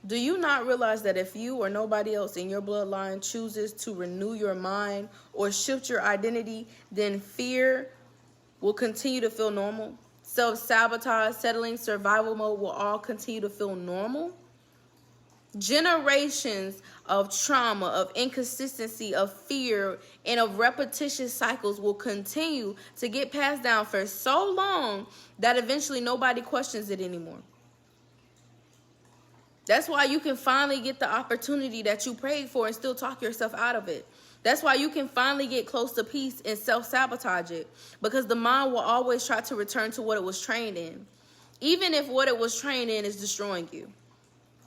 Do you not realize that if you or nobody else in your bloodline chooses to renew your mind or shift your identity, then fear will continue to feel normal? Self-sabotage, settling, survival mode will all continue to feel normal? Generations of trauma, of inconsistency, of fear, and of repetitious cycles will continue to get passed down for so long that eventually nobody questions it anymore. That's why you can finally get the opportunity that you prayed for and still talk yourself out of it. That's why you can finally get close to peace and self-sabotage it, because the mind will always try to return to what it was trained in, even if what it was trained in is destroying you.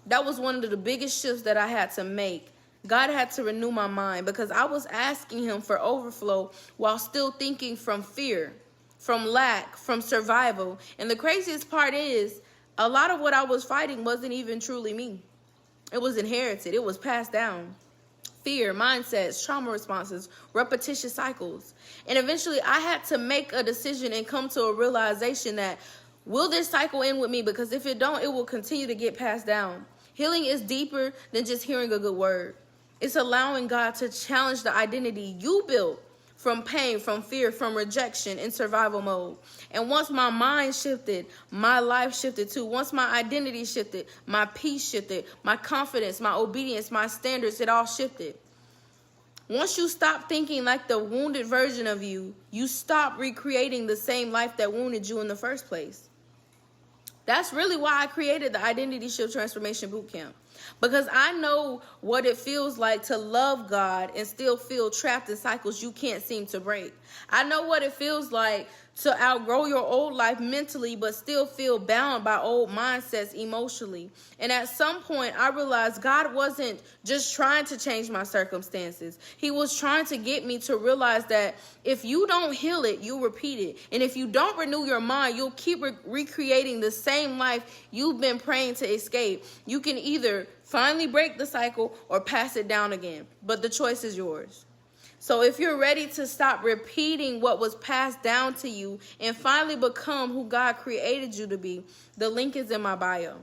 That was one of the biggest shifts that I had to make. God had to renew my mind because I was asking him for overflow while still thinking from fear, from lack, from survival. And the craziest part is, a lot of what I was fighting wasn't even truly me. It was inherited. It was passed down. Fear, mindsets, trauma responses, repetitious cycles. And eventually I had to make a decision and come to a realization that, will this cycle end with me? Because if it don't, it will continue to get passed down. Healing is deeper than just hearing a good word. It's allowing God to challenge the identity you built from pain, from fear, from rejection, in survival mode. And once my mind shifted, my life shifted too. Once my identity shifted, my peace shifted, my confidence, my obedience, my standards, it all shifted. Once you stop thinking like the wounded version of you, you stop recreating the same life that wounded you in the first place. That's really why I created the Identity Shift Transformation Bootcamp. Because I know what it feels like to love God and still feel trapped in cycles you can't seem to break. I know what it feels like to outgrow your old life mentally but still feel bound by old mindsets emotionally. And at some point, I realized God wasn't just trying to change my circumstances. He was trying to get me to realize that if you don't heal it, you'll repeat it. And if you don't renew your mind, you'll keep recreating the same life you've been praying to escape. You can either finally break the cycle or pass it down again, but the choice is yours. So if you're ready to stop repeating what was passed down to you and finally become who God created you to be, the link is in my bio.